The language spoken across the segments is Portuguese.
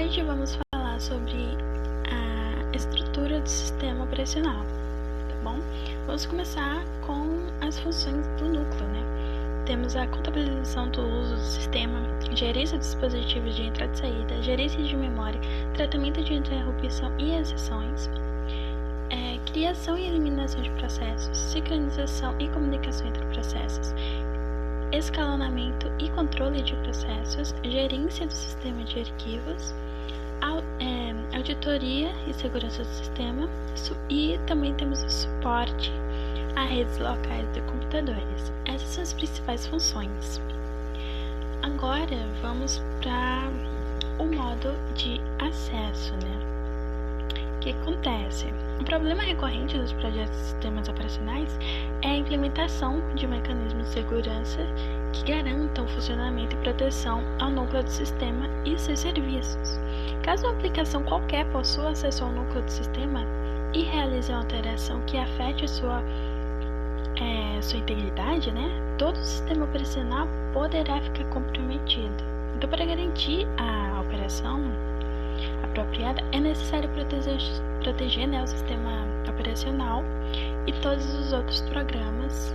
Hoje vamos falar sobre a estrutura do sistema operacional, tá bom? Vamos começar com as funções do núcleo, né? Temos a contabilização do uso do sistema, gerência de dispositivos de entrada e saída, gerência de memória, tratamento de interrupção e exceções, criação e eliminação de processos, sincronização e comunicação entre processos, escalonamento e controle de processos, gerência do sistema de arquivos, auditoria e segurança do sistema, e também temos o suporte a redes locais de computadores. Essas são as principais funções. Agora vamos para o modo de acesso, né? O que acontece? Um problema recorrente dos projetos de sistemas operacionais é a implementação de mecanismos de segurança que garantam o funcionamento e proteção ao núcleo do sistema e seus serviços. Caso uma aplicação qualquer possua acesso ao núcleo do sistema e realize uma alteração que afete sua integridade, né, todo o sistema operacional poderá ficar comprometido. Então, para garantir a operação apropriada, é necessário proteger, né, o sistema operacional e todos os outros programas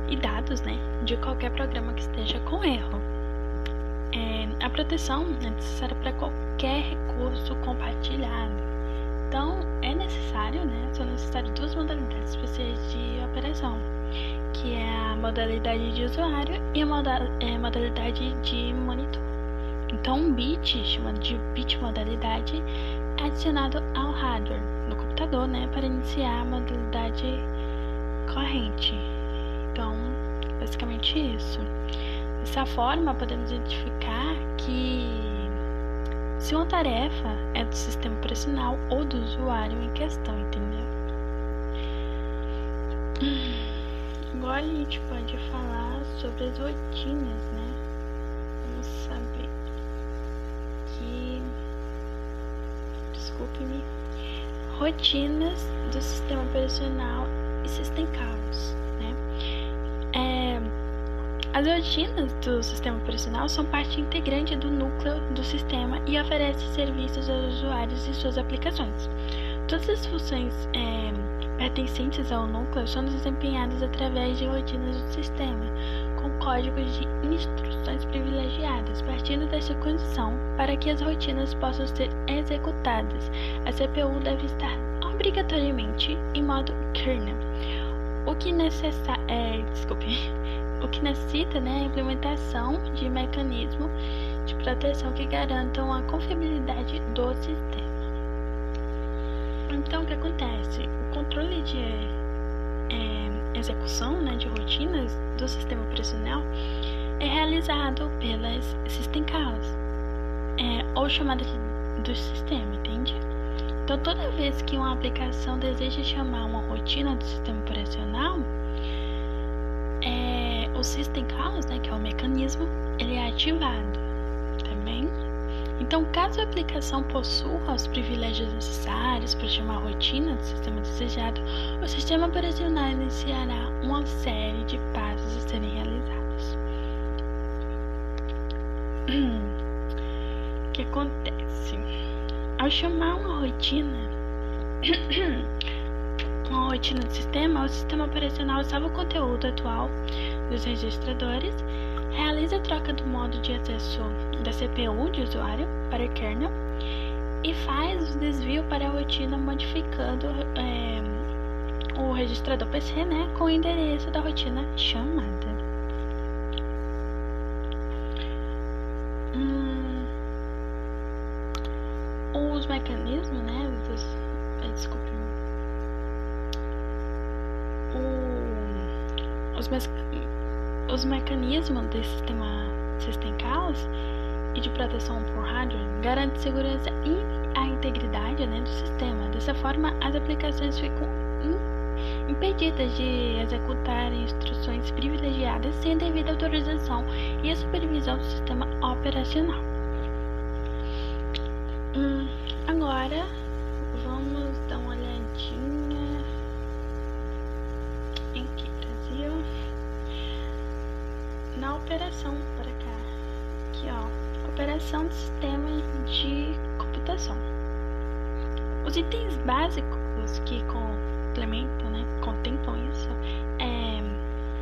e dados, né, de qualquer programa que esteja com erro. A proteção é necessária para qualquer recurso compartilhado. Então, é necessário, né, são necessárias duas modalidades especiais de operação, que é a modalidade de usuário e a modalidade de monitor. Então, um bit, chamado de bit modalidade, é adicionado ao hardware do computador, né, para iniciar a modalidade corrente. Então, basicamente isso. Dessa forma, podemos identificar que se uma tarefa é do sistema operacional ou do usuário em questão, entendeu? Agora a gente pode falar sobre as rotinas, né? Vamos saber que... Desculpe-me. Rotinas do sistema operacional e System Calls, né? As rotinas do sistema operacional são parte integrante do núcleo do sistema e oferecem serviços aos usuários e suas aplicações. Todas as funções pertencentes ao núcleo são desempenhadas através de rotinas do sistema, com códigos de instruções privilegiadas. Partindo dessa condição, para que as rotinas possam ser executadas, a CPU deve estar obrigatoriamente em modo kernel, o que necessita, né, a implementação de mecanismos de proteção que garantam a confiabilidade do sistema. Então, o que acontece? O controle de execução, né, de rotinas do sistema operacional é realizado pelas System Calls, ou chamada do sistema, entende? Então, toda vez que uma aplicação deseja chamar uma rotina do sistema operacional, o System Calls, né, que é o mecanismo, ele é ativado também. Então, caso a aplicação possua os privilégios necessários para chamar a rotina do sistema desejado, o sistema operacional iniciará uma série de passos a serem realizados. O que acontece? Ao chamar uma rotina do sistema, o sistema operacional salva o conteúdo atual dos registradores, realiza a troca do modo de acesso da CPU de usuário para o kernel e faz o desvio para a rotina modificando o registrador PC, né, com o endereço da rotina chamada. Os mecanismos, né, os mecanismos do sistema System Calls e de proteção por hardware garantem segurança e a integridade, né, do sistema. Dessa forma, as aplicações ficam impedidas de executar instruções privilegiadas sem devida autorização e a supervisão do sistema operacional. Agora, vamos dar uma olhadinha em que Brasil na operação para cá. Aqui, ó, operação do sistema de computação. Os itens básicos que complementam, contemplam isso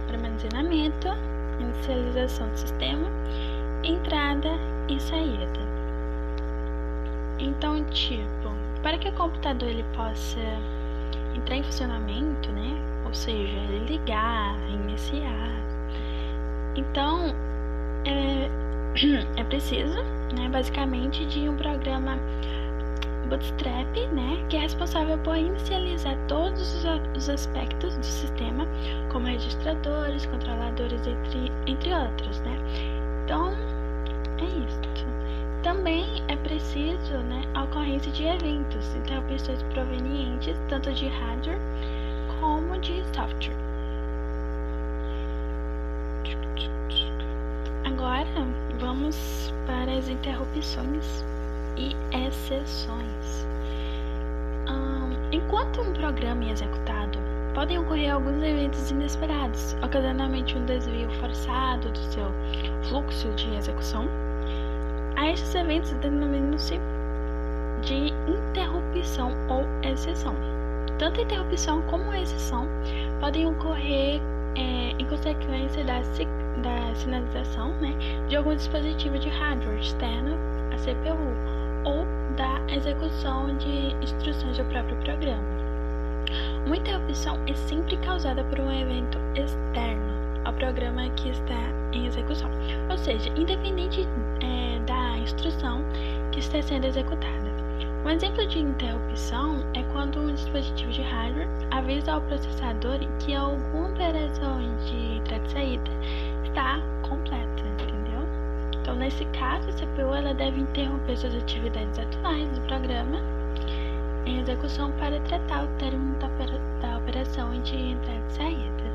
armazenamento, inicialização do sistema, entrada e saída. Então, para que o computador ele possa entrar em funcionamento, ou seja, ele ligar, iniciar, então é preciso, basicamente, de um programa Bootstrap, que é responsável por inicializar todos os aspectos do sistema, como registradores, controladores, entre outros, Então, é isso. Também é preciso, a ocorrência de eventos, interrupções provenientes tanto de hardware como de software. Agora, vamos para as interrupções e exceções. Enquanto um programa é executado, podem ocorrer alguns eventos inesperados, ocasionalmente um desvio forçado do seu fluxo de execução. A estes eventos denominam-se de interrupção ou exceção. Tanto a interrupção como a exceção podem ocorrer em consequência da sinalização de algum dispositivo de hardware externo à CPU ou da execução de instruções do próprio programa. Uma interrupção é sempre causada por um evento externo ao programa que está em execução, ou seja, independente da instrução que está sendo executada. Um exemplo de interrupção é quando um dispositivo de hardware avisa ao processador que alguma operação de entrada e saída está completa, entendeu? Então, nesse caso, a CPU ela deve interromper suas atividades atuais do programa em execução para tratar o término da operação de entrada e saída.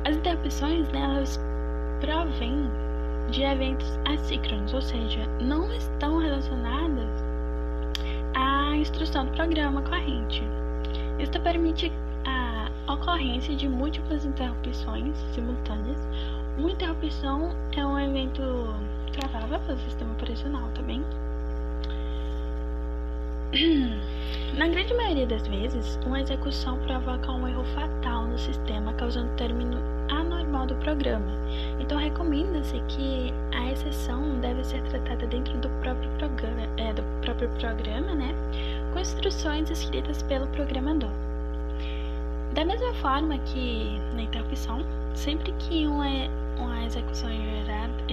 As interrupções, elas provêm de eventos assíncronos, ou seja, não estão relacionadas à instrução do programa corrente. Isso permite a ocorrência de múltiplas interrupções simultâneas. Uma interrupção é um evento travável pelo sistema operacional também. Na grande maioria das vezes, uma execução provoca um erro fatal no sistema, causando término anormal do programa. Então, recomenda-se que a exceção deve ser tratada dentro do próprio programa, com instruções escritas pelo programador. Da mesma forma que na interrupção, sempre que uma execução é gerada,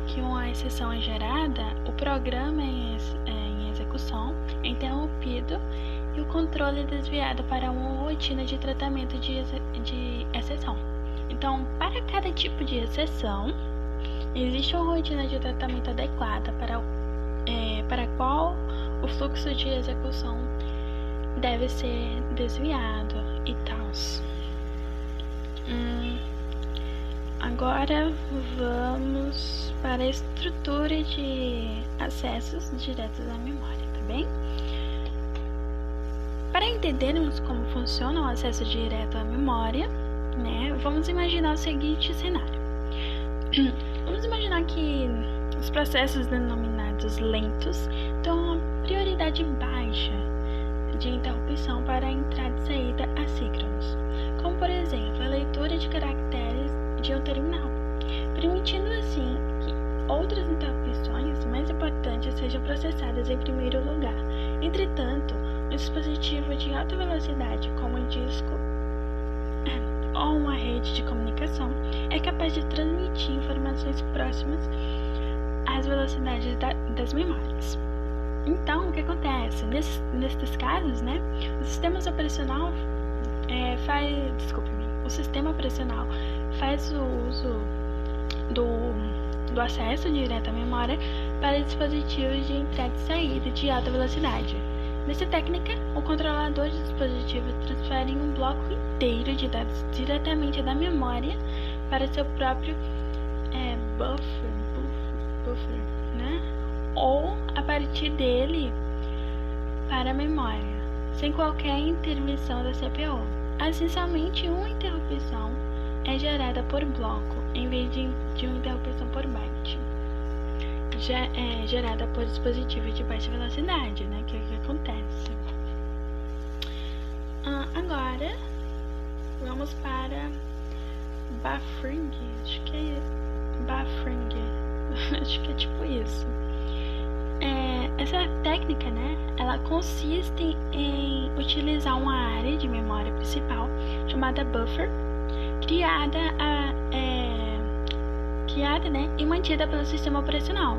que uma exceção é gerada, o programa em execução é interrompido e o controle é desviado para uma rotina de tratamento de exceção. Então, para cada tipo de exceção, existe uma rotina de tratamento adequada para a qual o fluxo de execução deve ser desviado e tal. Agora vamos para a estrutura de acessos diretos à memória, tá bem? Para entendermos como funciona o acesso direto à memória, vamos imaginar o seguinte cenário. Vamos imaginar que os processos denominados lentos têm uma prioridade baixa de interrupção para a entrada e saída assíncronos, como por exemplo a leitura de caracteres de um terminal, permitindo assim que outras interrupções mais importantes sejam processadas em primeiro lugar. Entretanto, um dispositivo de alta velocidade, como um disco ou uma rede de comunicação, é capaz de transmitir informações próximas às velocidades das memórias. Então, o que acontece? Nesses casos, o sistema operacional faz o uso do acesso direto à memória para dispositivos de entrada e saída de alta velocidade. Nessa técnica, o controlador de dispositivo transfere um bloco inteiro de dados diretamente da memória para seu próprio buffer, ou a partir dele para a memória, sem qualquer intervenção da CPU. Assim, somente uma interrupção é gerada por bloco em vez de uma interrupção por byte, gerada por dispositivos de baixa velocidade, né? Que é o que acontece. Agora, vamos para buffering. Acho que é buffering. Acho que é tipo isso. Essa técnica, né? Ela consiste em utilizar uma área de memória principal chamada buffer, criada, né, e mantida pelo sistema operacional.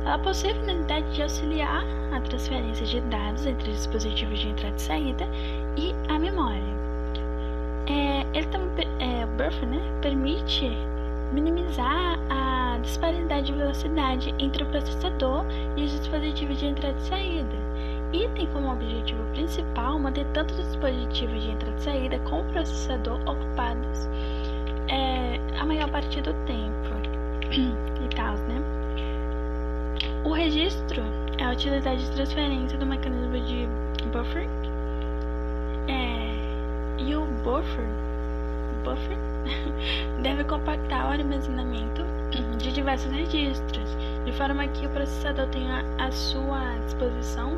Ela possui a finalidade de auxiliar a transferência de dados entre dispositivos de entrada e saída e a memória. O buffer, né, permite minimizar a disparidade de velocidade entre o processador e os dispositivos de entrada e saída, e tem como objetivo principal manter tanto os dispositivos de entrada e saída como o processador ocupados a maior parte do tempo e tal, né? O registro é a utilidade de transferência do mecanismo de buffering, e o buffer deve compactar o armazenamento de diversos registros, de forma que o processador tenha à sua disposição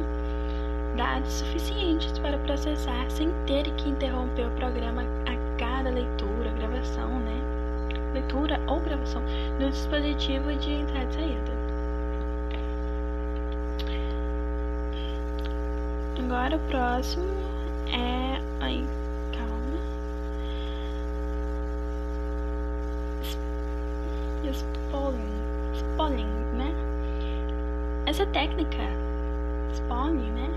dados suficientes para processar sem ter que interromper o programa a cada leitura ou gravação do dispositivo de entrada e saída. Agora o próximo é... Spooling, né? Essa técnica, spooling, né,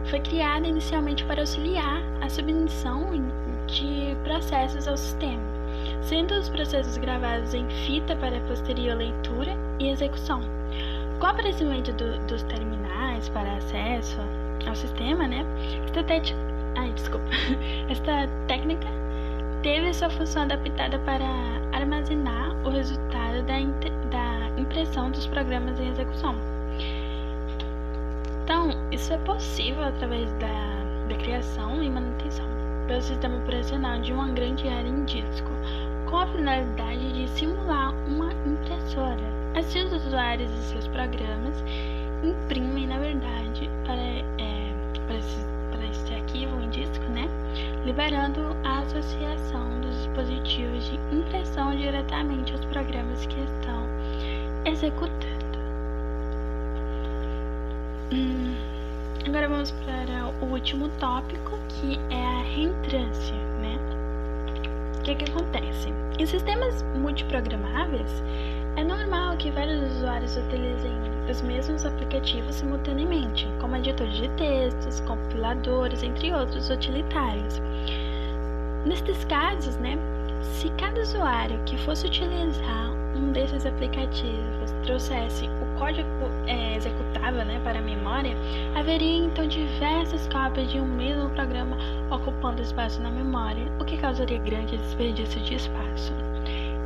foi criada inicialmente para auxiliar a submissão de processos ao sistema, sendo os processos gravados em fita para posterior leitura e execução. Com o aparecimento dos terminais para acesso ao sistema, né, esta técnica teve sua função adaptada para armazenar o resultado da impressão dos programas em execução. Então, isso é possível através da criação e manutenção pelo sistema operacional de uma grande área em disco, com a finalidade de simular uma impressora. Assim, os usuários e seus programas imprimem, na verdade, para esse arquivo em disco, né, liberando a associação dos dispositivos de impressão diretamente aos programas que estão executando. Agora vamos para o último tópico, que é a reentrância, né? O que acontece? Em sistemas multiprogramáveis, é normal que vários usuários utilizem os mesmos aplicativos simultaneamente, como editores de textos, compiladores, entre outros utilitários. Nestes casos, né, se cada usuário que fosse utilizar um desses aplicativos trouxesse o código executável, né, para a memória, haveria então diversas cópias de um mesmo programa ocupando espaço na memória, o que causaria grande desperdício de espaço.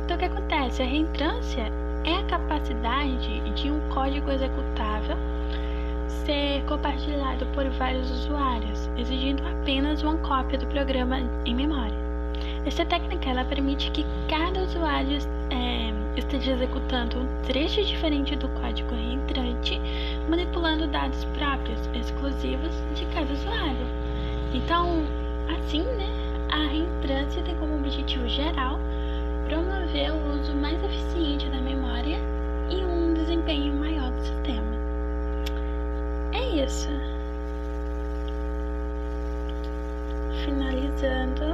Então, o que acontece? A reentrância é a capacidade de um código executável ser compartilhado por vários usuários, exigindo apenas uma cópia do programa em memória. Essa técnica ela permite que cada usuário esteja executando um trecho diferente do código reentrante, manipulando dados próprios, exclusivos de cada usuário. Então, assim, né, a reentrância tem como objetivo geral promover o uso mais eficiente da memória e um desempenho maior do sistema. É isso. Finalizando